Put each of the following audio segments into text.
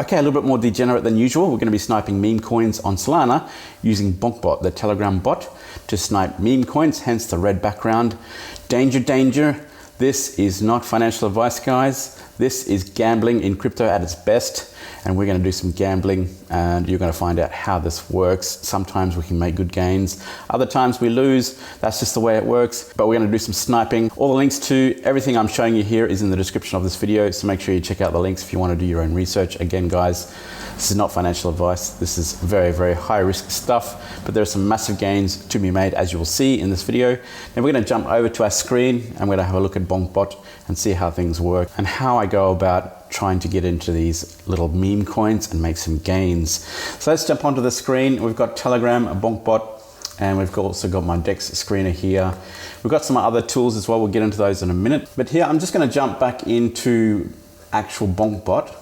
Okay, a little bit more degenerate than usual. We're going to be sniping meme coins on Solana using Bonkbot, the TeleGrem bot, to snipe meme coins, hence the red background. Danger, danger. This is not financial advice, guys. This is gambling in crypto at its best, and we're going to do some gambling, and you're going to find out how this works. Sometimes we can make good gains, other times we lose. That's just the way it works, but we're going to do some sniping. All the links to everything I'm showing you here is in the description of this video, so make sure you check out the links if you want to do your own research. Again, guys, this is not financial advice. This is very, very high risk stuff, but there are some massive gains to be made, as you will see in this video. Now we're going to jump over to our screen and we're going to have a look at Bonkbot and see how things work and how I go about trying to get into these little meme coins and make some gains. So let's jump onto the screen. We've got TeleGrem, a Bonkbot, and we've also got my Dex Screener here. We've got some other tools as well. We'll get into those in a minute. But here, I'm just going to jump back into actual Bonkbot.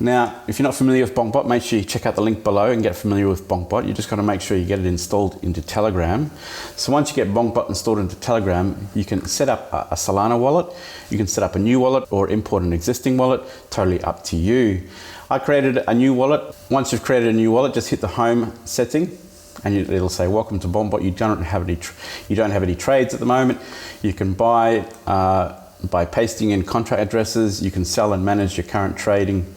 Now, if you're not familiar with Bonkbot, make sure you check out the link below and get familiar with Bonkbot. You just got to make sure you get it installed into TeleGrem. So once you get Bonkbot installed into TeleGrem, you can set up a Solana wallet, you can set up a new wallet or import an existing wallet, totally up to you. I created a new wallet. Once you've created a new wallet, just hit the home setting and it'll say, welcome to Bonkbot. You don't have any trades at the moment. You can buy by pasting in contract addresses. You can sell and manage your current trading,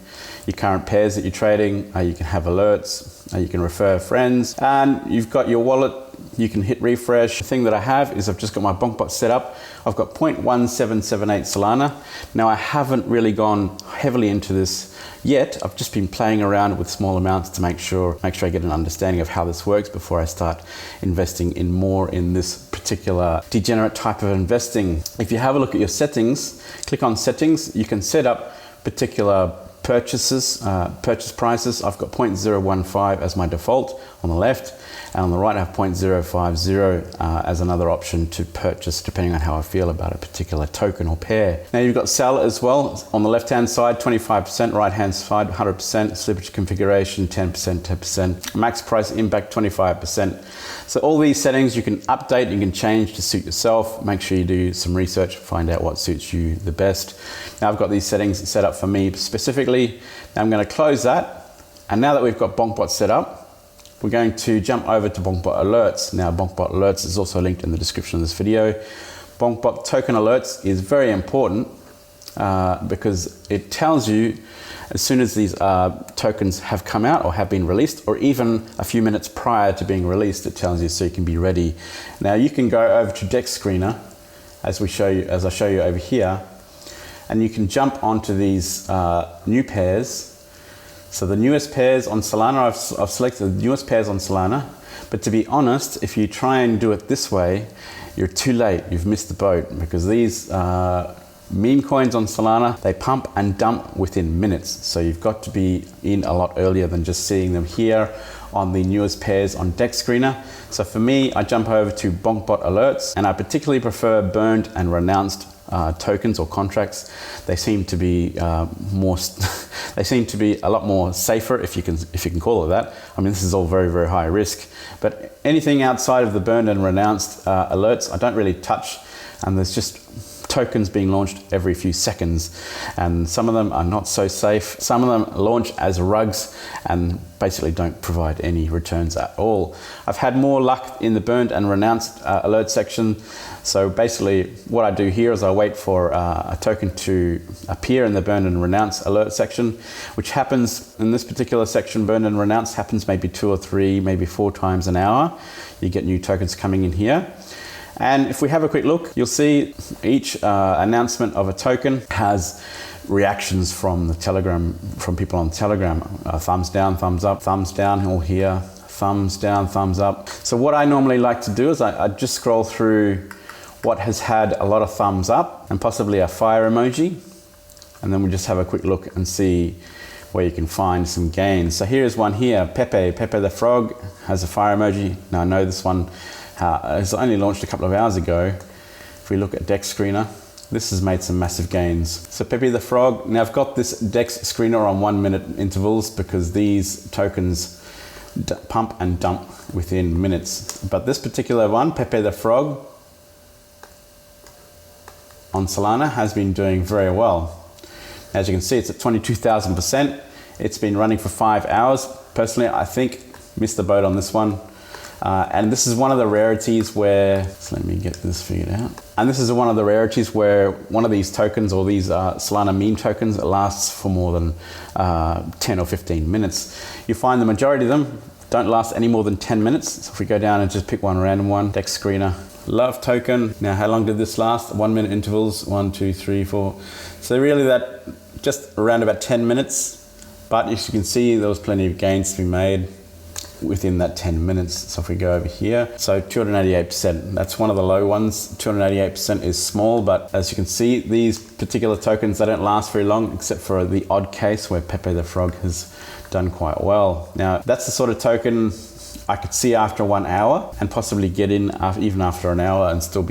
your current pairs that you're trading. You can have alerts, you can refer friends, and you've got your wallet. You can hit refresh. The thing that I have is I've just got my Bonkbot set up. I've got 0.1778 Solana. Now I haven't really gone heavily into this yet. I've just been playing around with small amounts to make sure I get an understanding of how this works before I start investing in more in this particular degenerate type of investing. If you have a look at your settings, click on settings, you can set up particular purchases, purchase prices. I've got 0.015 as my default on the left, and on the right I have 0.050 as another option to purchase depending on how I feel about a particular token or pair. Now you've got sell as well. On the left hand side 25%, right hand side 100%, slippage configuration 10%, 10%, max price impact 25%. So all these settings you can update, you can change to suit yourself. Make sure you do some research, find out what suits you the best. Now I've got these settings set up for me specifically. Now I'm going to close that, and now that we've got Bonkbot set up, we're going to jump over to Bonkbot Alerts. Now Bonkbot Alerts is also linked in the description of this video. Bonkbot token alerts is very important because it tells you as soon as these tokens have come out or have been released, or even a few minutes prior to being released, it tells you so you can be ready. Now you can go over to Dex Screener as I show you over here, and you can jump onto these new pairs. So the newest pairs on Solana, I've selected the newest pairs on Solana, but to be honest, if you try and do it this way, you're too late, you've missed the boat, because these meme coins on Solana, they pump and dump within minutes. So you've got to be in a lot earlier than just seeing them here on the newest pairs on Dex Screener. So for me, I jump over to Bonkbot Alerts, and I particularly prefer burned and renounced tokens or contracts. They seem to be they seem to be a lot more safer, if you can call it that. I mean, this is all very, very high risk, but anything outside of the burned and renounced alerts, I don't really touch, and there's just tokens being launched every few seconds, and some of them are not so safe. Some of them launch as rugs and basically don't provide any returns at all. I've had more luck in the burned and renounced alert section. So basically what I do here is I wait for a token to appear in the burned and renounced alert section, which happens in this particular section. Burned and renounced happens maybe 2 or 3, maybe 4 times an hour. You get new tokens coming in here. And if we have a quick look, you'll see each announcement of a token has reactions from the TeleGrem, from people on TeleGrem. Thumbs down, thumbs up, thumbs down, all here, thumbs down, thumbs up. So what I normally like to do is I just scroll through what has had a lot of thumbs up and possibly a fire emoji. And then we just have a quick look and see where you can find some gains. So here's one here, Pepe the Frog has a fire emoji. Now I know this one it's only launched a couple of hours ago. If we look at Dex Screener, this has made some massive gains. So Pepe the Frog, now I've got this Dex Screener on 1 minute intervals because these tokens pump and dump within minutes. But this particular one, Pepe the Frog, on Solana has been doing very well. As you can see, it's at 22,000%. It's been running for 5 hours. Personally, I think missed the boat on this one. And this is one of the rarities where, so let me get this figured out. And this is one of the rarities where one of these tokens, or these Solana meme tokens, lasts for more than 10 or 15 minutes. You find the majority of them don't last any more than 10 minutes. So if we go down and just pick one random one, Dex Screener, love token. Now, how long did this last? 1 minute intervals, 1, 2, 3, 4. So really that just around about 10 minutes. But as you can see, there was plenty of gains to be made within that 10 minutes. So if we go over here, so 288%, that's one of the low ones. 288% is small, but as you can see, these particular tokens, they don't last very long, except for the odd case where Pepe the Frog has done quite well. Now, that's the sort of token I could see after 1 hour and possibly get in even after an hour and still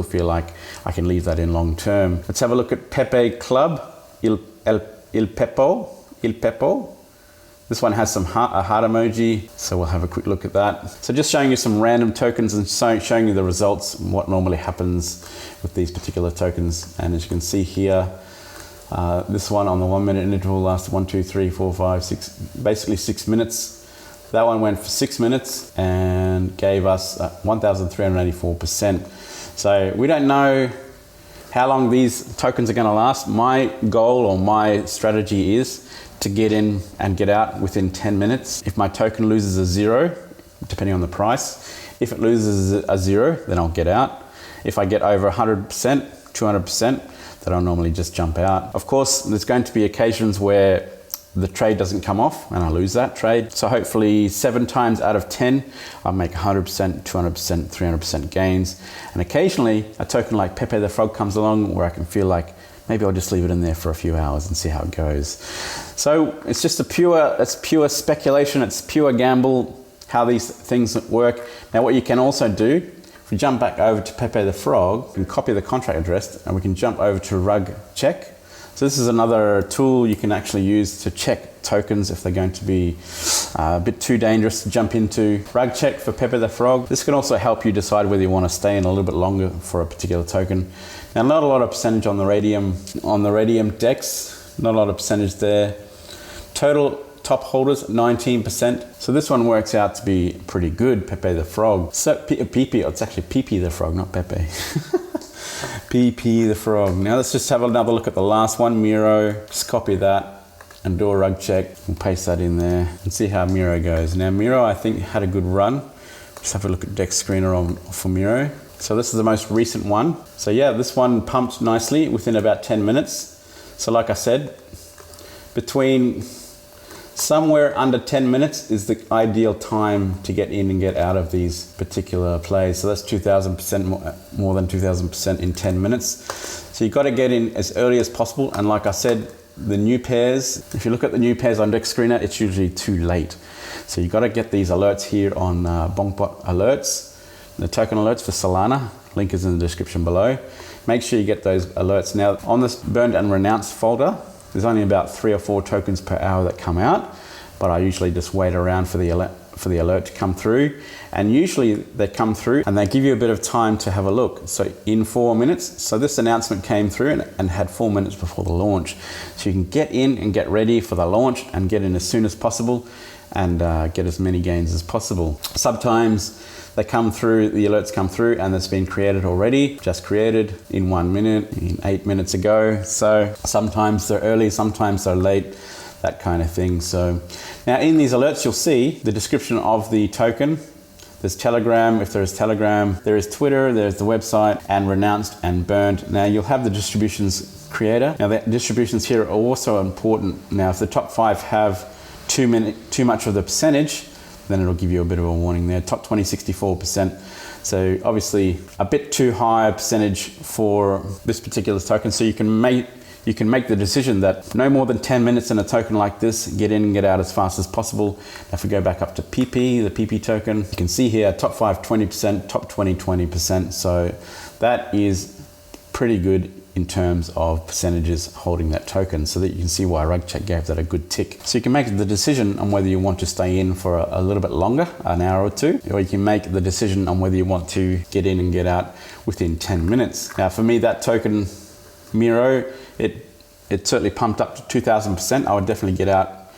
feel like I can leave that in long term. Let's have a look at Pepe Club, Il Pepo. This one has a heart emoji, so we'll have a quick look at that. So just showing you some random tokens and showing you the results and what normally happens with these particular tokens. And as you can see here, this one on the 1 minute interval lasted 1, 2, 3, 4, 5, 6, basically 6 minutes. That one went for 6 minutes and gave us 1,384%. So we don't know how long these tokens are going to last. My goal or my strategy is to get in and get out within 10 minutes. If my token loses a 0, depending on the price, if it loses a 0, then I'll get out. If I get over 100%, 200%, then I'll normally just jump out. Of course, there's going to be occasions where the trade doesn't come off and I lose that trade. So hopefully 7 times out of 10, I'll make 100%, 200%, 300% gains. And occasionally a token like Pepe the Frog comes along where I can feel like maybe I'll just leave it in there for a few hours and see how it goes. So it's just it's pure speculation, it's pure gamble, how these things work. Now what you can also do, if we jump back over to Pepe the Frog and copy the contract address, and we can jump over to rug check. So this is another tool you can actually use to check tokens if they're going to be a bit too dangerous to jump into. Rug check for Pepe the Frog. This can also help you decide whether you want to stay in a little bit longer for a particular token. Now, not a lot of percentage on the Radium Dex, not a lot of percentage there. Total top holders, 19%. So this one works out to be pretty good, Pepe the Frog. So it's actually PP the Frog, not Pepe. PP the Frog. Now let's just have another look at the last one, Miro. Just copy that and do a rug check and paste that in there and see how Miro goes. Now Miro, I think, had a good run. Just have a look at Dex Screener for Miro. So this is the most recent one. So yeah, this one pumped nicely within about 10 minutes. So like I said, between somewhere under 10 minutes is the ideal time to get in and get out of these particular plays. So that's 2,000% more than 2,000% in 10 minutes. So you've got to get in as early as possible. And like I said, the new pairs, if you look at the new pairs on Dex Screener, it's usually too late. So you've got to get these alerts here on Bonkbot alerts, the token alerts for Solana. Link is in the description below. Make sure you get those alerts. Now on this burned and renounced folder, there's only about 3 or 4 tokens per hour that come out, but I usually just wait around for the alert to come through. And usually they come through and they give you a bit of time to have a look. So in 4 minutes, so this announcement came through and had 4 minutes before the launch. So you can get in and get ready for the launch and get in as soon as possible and get as many gains as possible. Sometimes they come through, the alerts come through and it's been created already, just created in 1 minute, in 8 minutes ago. So sometimes they're early, sometimes they're late, that kind of thing. So now in these alerts, you'll see the description of the token. There's TeleGrem, if there is TeleGrem, there is Twitter, there's the website, and renounced and burned. Now you'll have the distributions creator. Now the distributions here are also important. Now if the top 5 have too much of the percentage, then it'll give you a bit of a warning there. Top 20, 64%. So obviously a bit too high a percentage for this particular token. So you can make the decision that no more than 10 minutes in a token like this, get in and get out as fast as possible. If we go back up to PP, the PP token, you can see here, top 5, 20%, top 20, 20%. So that is pretty good in terms of percentages holding that token, so that you can see why RugCheck gave that a good tick. So you can make the decision on whether you want to stay in for a little bit longer, an hour or 2, or you can make the decision on whether you want to get in and get out within 10 minutes. Now for me, that token, Miro, it certainly pumped up to 2,000%. I would definitely get out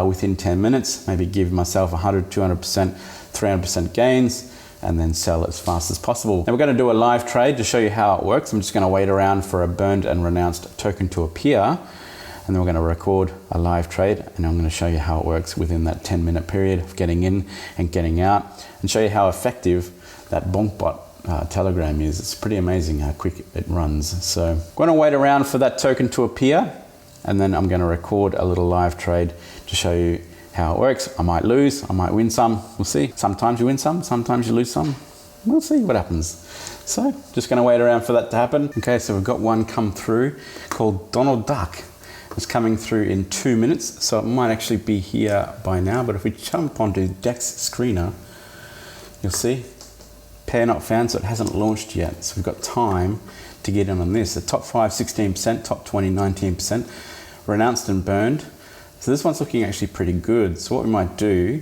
within 10 minutes, maybe give myself 100, 200%, 300% gains, and then sell as fast as possible. Now we're going to do a live trade to show you how it works. I'm just going to wait around for a burned and renounced token to appear, and then we're going to record a live trade, and I'm going to show you how it works within that 10-minute period of getting in and getting out, and show you how effective that Bonkbot TeleGrem is. It's pretty amazing how quick it runs. So I'm going to wait around for that token to appear, and then I'm going to record a little live trade to show you how it works. I might lose, I might win some, we'll see. Sometimes you win some, sometimes you lose some. We'll see what happens. So just going to wait around for that to happen. Okay, so we've got one come through called Donald Duck. It's coming through in 2 minutes, so it might actually be here by now. But if we jump onto Dex Screener, you'll see pair not found, so it hasn't launched yet. So we've got time to get in on this. The top 5, 16%, top 20, 19%, renounced and burned. So this one's looking actually pretty good. So what we might do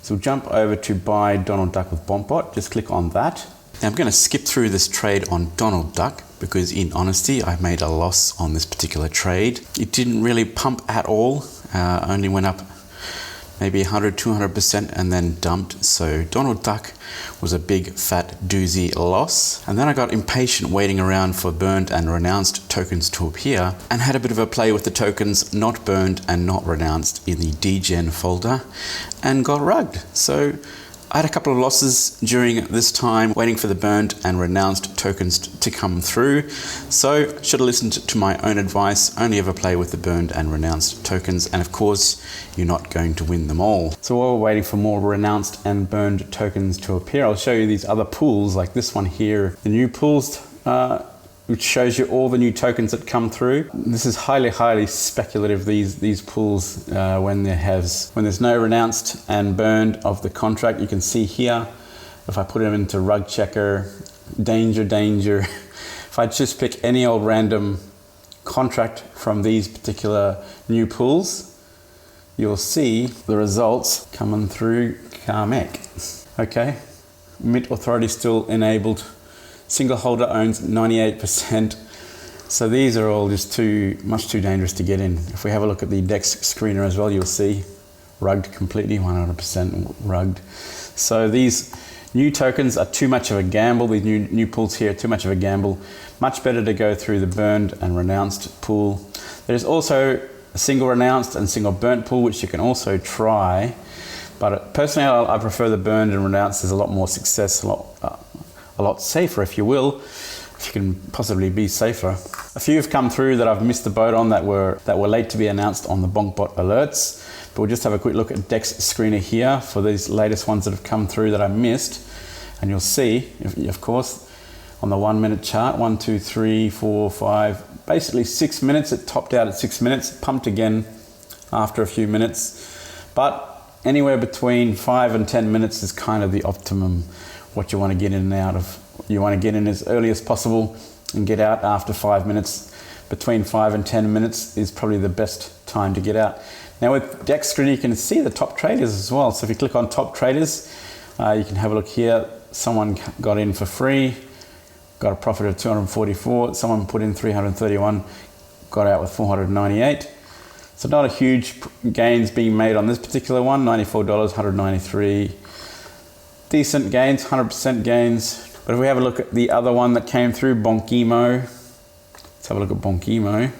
is we'll jump over to buy Donald Duck with Bonkbot. Just click on that. Now I'm going to skip through this trade on Donald Duck because in honesty, I made a loss on this particular trade. It didn't really pump at all. Only went up maybe 100, 200% and then dumped. So Donald Duck was a big fat doozy loss. And then I got impatient waiting around for burned and renounced tokens to appear, and had a bit of a play with the tokens not burned and not renounced in the degen folder and got rugged. So I had a couple of losses during this time waiting for the burned and renounced tokens to come through. So should have listened to my own advice, only ever play with the burned and renounced tokens, and of course you're not going to win them all. So while we're waiting for more renounced and burned tokens to appear, I'll show you these other pools like this one here. The new pools, which shows you all the new tokens that come through. This is highly speculative, these pools, when there's no renounced and burned of the contract. You can see here, if I put them into rug checker, danger, if I just pick any old random contract from these particular new pools, you'll see the results coming through Carmack. Okay, Mint Authority still enabled. Single holder owns 98%. So these are all just much too dangerous to get in. If we have a look at the Dex Screener as well, you'll see rugged completely, 100% rugged. So these new tokens are too much of a gamble. These new pools here are too much of a gamble. Much better to go through the burned and renounced pool. There's also a single renounced and single burnt pool, which you can also try. But personally, I prefer the burned and renounced. There's a lot more success, a lot safer, if you will, if you can possibly be safer. A few have come through that I've missed the boat on that were late to be announced on the Bonkbot alerts. But we'll just have a quick look at Dex Screener here for these latest ones that have come through that I missed. And you'll see, of course, on the 1 minute chart, 1, 2, 3, 4, 5, basically 6 minutes. It topped out at 6 minutes, pumped again after a few minutes. But anywhere between 5 and 10 minutes is kind of the optimum what you want to get in and out of. You want to get in as early as possible and get out after 5 minutes. Between 5 and 10 minutes is probably the best time to get out. Now with Dex Screener, you can see the top traders as well. So if you click on top traders, you can have a look here. Someone got in for free, got a profit of 244. Someone put in 331, got out with 498. So not a huge gains being made on this particular one, $94, 193. Decent gains, 100% gains. But if we have a look at the other one that came through, Bonkimo. Let's have a look at Bonkimo.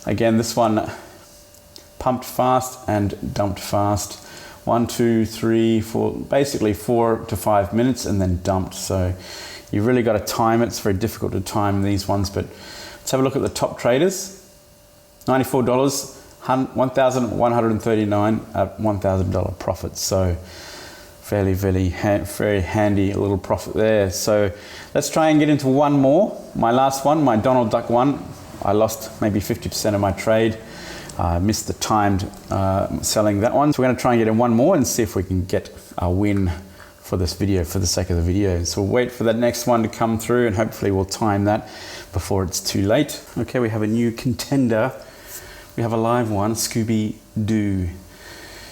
Again, this one pumped fast and dumped fast. 1, 2, 3, 4, basically 4 to 5 minutes and then dumped. So you've really got to time it. It's very difficult to time these ones, but let's have a look at the top traders. $94, 1,139 at $1,000 profit. So very handy little profit there. So let's try and get into one more. My last one, my Donald Duck one. I lost maybe 50% of my trade. Missed the timed selling that one. So we're going to try and get in one more and see if we can get a win for this video, for the sake of the video. So we'll wait for that next one to come through and hopefully we'll time that before it's too late. Okay, we have a new contender. We have a live one, Scooby-Doo.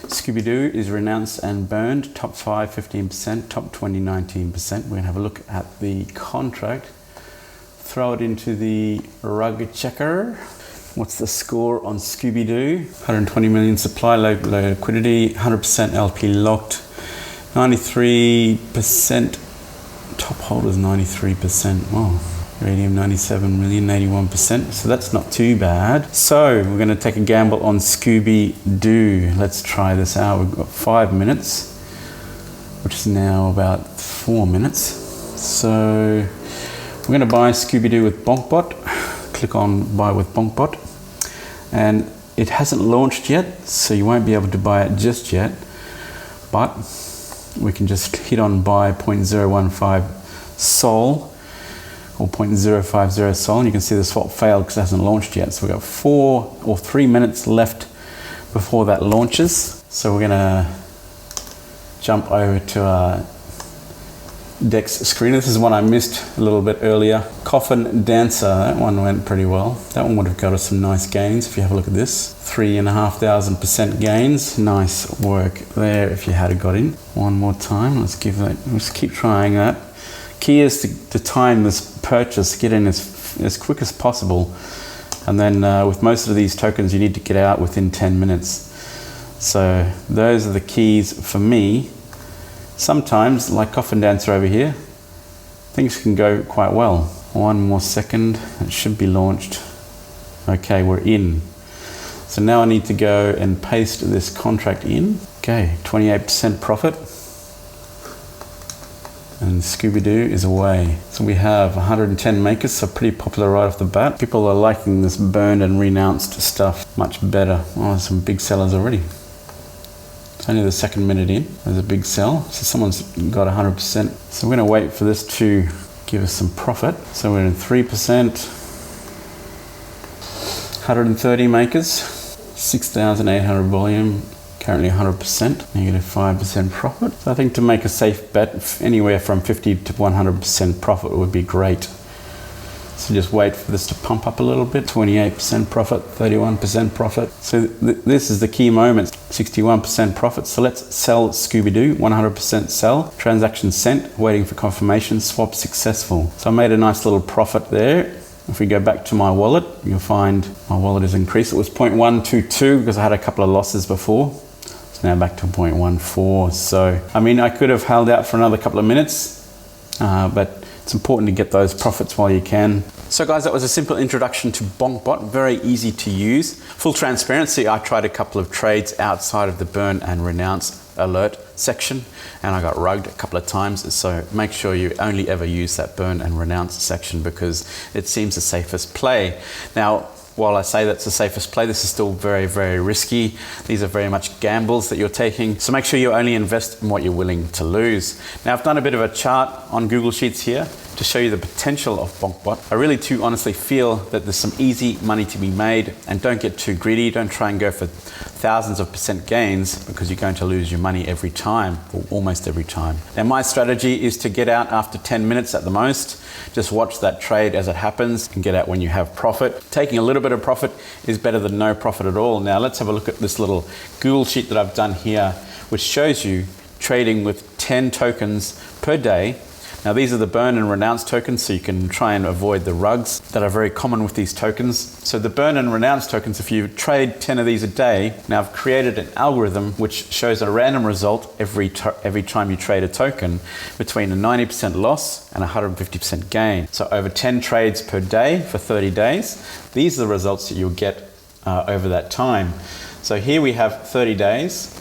Scooby-Doo is renounced and burned. Top 5, 15%. Top 20, 19%. We're going to have a look at the contract. Throw it into the rug checker. What's the score on Scooby-Doo? 120 million supply, low liquidity, 100% LP locked, 93%, top holders 93%. Wow. Radium 97 million, 81%. So that's not too bad. So we're going to take a gamble on Scooby-Doo. Let's try this out. We've got 5 minutes, which is now about 4 minutes. So we're going to buy Scooby-Doo with Bonkbot. Click on buy with Bonkbot. And it hasn't launched yet, so you won't be able to buy it just yet. But we can just hit on buy 0.015 Sol. Or 0.050 Sol, and you can see the swap failed because it hasn't launched yet. So we've got 4 or 3 minutes left before that launches. So we're gonna jump over to our Dex Screener. This is one I missed a little bit earlier. Coffin Dancer, that one went pretty well. That one would have got us some nice gains if you have a look at this. 3,500% gains. Nice work there if you had got in. One more time, let's keep trying that. Key is to time this purchase, get in as quick as possible. And then with most of these tokens, you need to get out within 10 minutes. So those are the keys for me. Sometimes, like Coffin Dancer over here, things can go quite well. 1 more second, it should be launched. Okay, we're in. So now I need to go and paste this contract in. Okay, 28% profit. And Scooby-Doo is away. So we have 110 makers, so pretty popular right off the bat. People are liking this burned and renounced stuff much better. Oh, some big sellers already. It's only the second minute in. There's a big sell. So someone's got 100%. So we're gonna wait for this to give us some profit. So we're in 3%. 130 makers, 6,800 volume. Currently 100%, negative 5% profit. So I think to make a safe bet, anywhere from 50 to 100% profit would be great. So just wait for this to pump up a little bit. 28% profit, 31% profit. So this is the key moment, 61% profit. So let's sell Scooby-Doo, 100% sell. Transaction sent, waiting for confirmation, swap successful. So I made a nice little profit there. If we go back to my wallet, you'll find my wallet has increased. It was 0.122 because I had a couple of losses before. Now back to 0.14. So, I mean, I could have held out for another couple of minutes, but it's important to get those profits while you can. So guys, that was a simple introduction to Bonk Bot, very easy to use. Full transparency, I tried a couple of trades outside of the burn and renounce alert section, and I got rugged a couple of times. So make sure you only ever use that burn and renounce section because it seems the safest play. Now, while I say that's the safest play, this is still very, very risky. These are very much gambles that you're taking. So make sure you only invest in what you're willing to lose. Now, I've done a bit of a chart on Google Sheets here to show you the potential of Bonkbot. I really do honestly feel that there's some easy money to be made, and don't get too greedy. Don't try and go for thousands of % gains because you're going to lose your money every time, or almost every time. Now, my strategy is to get out after 10 minutes at the most. Just watch that trade as it happens and get out when you have profit. Taking a little bit of profit is better than no profit at all. Now let's have a look at this little Google sheet that I've done here, which shows you trading with 10 tokens per day. Now these are the burn and renounce tokens, so you can try and avoid the rugs that are very common with these tokens. So the burn and renounce tokens, if you trade 10 of these a day, now I've created an algorithm which shows a random result every time you trade a token between a 90% loss and 150% gain. So over 10 trades per day for 30 days, these are the results that you'll get over that time. So here we have 30 days.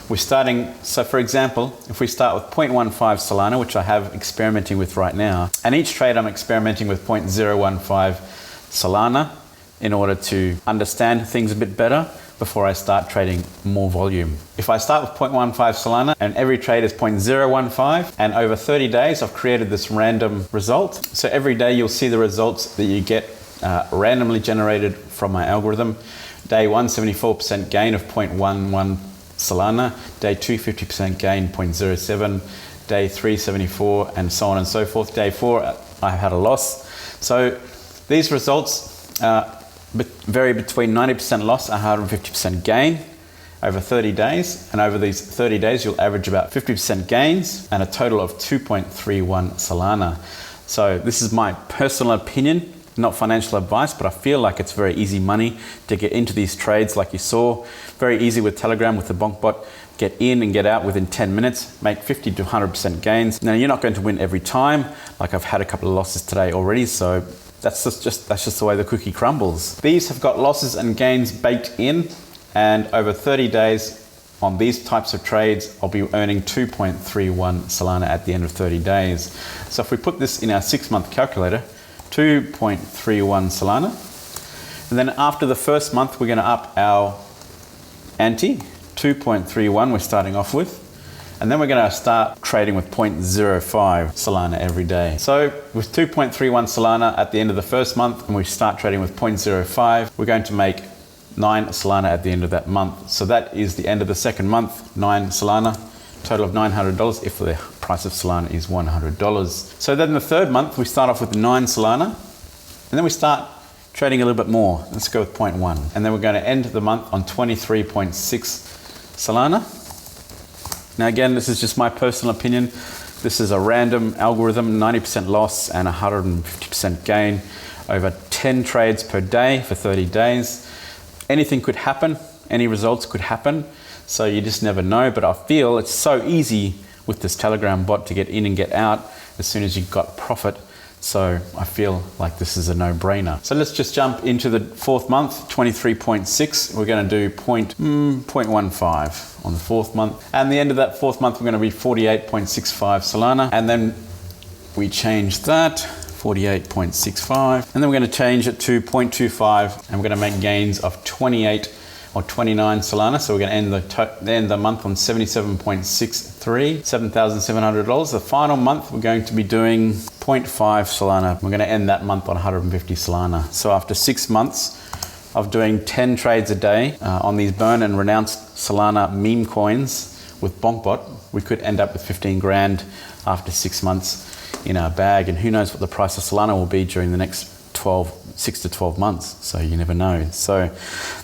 We're starting, so for example, if we start with 0.15 Solana, which I have experimenting with right now, and each trade I'm experimenting with 0.015 Solana in order to understand things a bit better before I start trading more volume. If I start with 0.15 Solana and every trade is 0.015, and over 30 days I've created this random result. So every day you'll see the results that you get randomly generated from my algorithm. Day 1, 74% gain of 0.11 Solana, day 2, 50% gain, 0.07, day 3, 74, and so on and so forth. Day 4, I had a loss. So these results vary between 90% loss and 150% gain over 30 days. And over these 30 days, you'll average about 50% gains and a total of 2.31 Solana. So this is my personal opinion. not financial advice, but I feel like it's very easy money to get into these trades like you saw. Very easy with TeleGrem, with the Bonk Bot. Get in and get out within 10 minutes, make 50 to 100% gains. Now, you're not going to win every time. Like, I've had a couple of losses today already, so that's just the way the cookie crumbles. These have got losses and gains baked in, and over 30 days on these types of trades, I'll be earning 2.31 Solana at the end of 30 days. So if we put this in our 6-month calculator, 2.31 Solana, and then after the first month, we're going to up our ante. 2.31 we're starting off with, and then we're going to start trading with 0.05 Solana every day. So with 2.31 Solana at the end of the first month, and we start trading with 0.05, we're going to make 9 Solana at the end of that month. So that is the end of the second month, 9 Solana, total of $900 if the price of Solana is $100. So then the third month, we start off with 9 Solana, and then we start trading a little bit more. Let's go with 0.1. And then we're going to end the month on 23.6 Solana. Now again, this is just my personal opinion. This is a random algorithm, 90% loss and 150% gain over 10 trades per day for 30 days. Anything could happen, any results could happen, so you just never know, but I feel it's so easy with this TeleGrem bot to get in and get out as soon as you've got profit. So I feel like this is a no-brainer. So let's just jump into the fourth month, 23.6. We're going to do 0.15 on the fourth month. And the end of that fourth month, we're going to be 48.65 Solana. And then we change that, 48.65. And then we're going to change it to 0.25. And we're going to make gains of 28 or 29 Solana. So we're going to end the month on 77.63, $7,700. The final month, we're going to be doing 0.5 Solana. We're going to end that month on 150 Solana. So after 6 months of doing 10 trades a day on these burn and renounced Solana meme coins with Bonkbot, we could end up with 15 grand after 6 months in our bag. And who knows what the price of Solana will be during the next 6 to 12 months. So you never know. So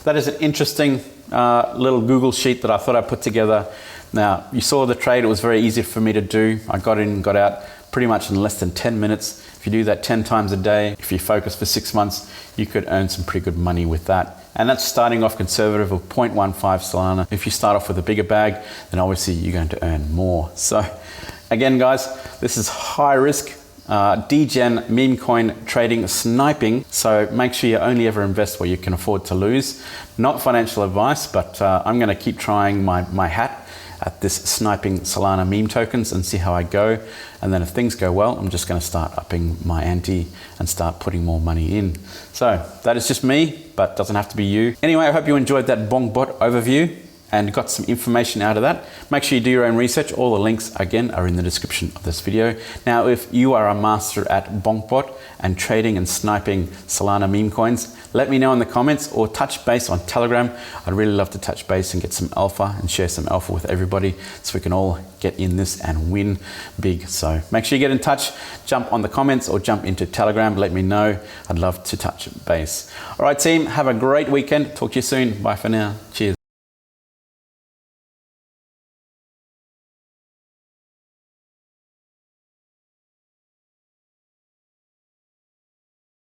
that is an interesting little Google sheet that I thought I'd put together. Now, you saw the trade. It was very easy for me to do. I got in and got out pretty much in less than 10 minutes. If you do that 10 times a day, if you focus for 6 months, you could earn some pretty good money with that. And that's starting off conservative of 0.15 Solana. If you start off with a bigger bag, then obviously you're going to earn more. So again, guys, this is high risk degen meme coin trading, sniping. So make sure you only ever invest where you can afford to lose. Not financial advice, but I'm going to keep trying my hat at this sniping Solana meme tokens and see how I go. And then if things go well, I'm just going to start upping my ante and start putting more money in. So that is just me, but doesn't have to be you. Anyway, I hope you enjoyed that Bonk Bot overview and got some information out of that. Make sure you do your own research. All the links, again, are in the description of this video. Now, if you are a master at Bonk Bot and trading and sniping Solana meme coins, let me know in the comments or touch base on TeleGrem. I'd really love to touch base and get some alpha and share some alpha with everybody so we can all get in this and win big. So make sure you get in touch, jump on the comments or jump into TeleGrem. Let me know. I'd love to touch base. All right, team, have a great weekend. Talk to you soon. Bye for now. Cheers.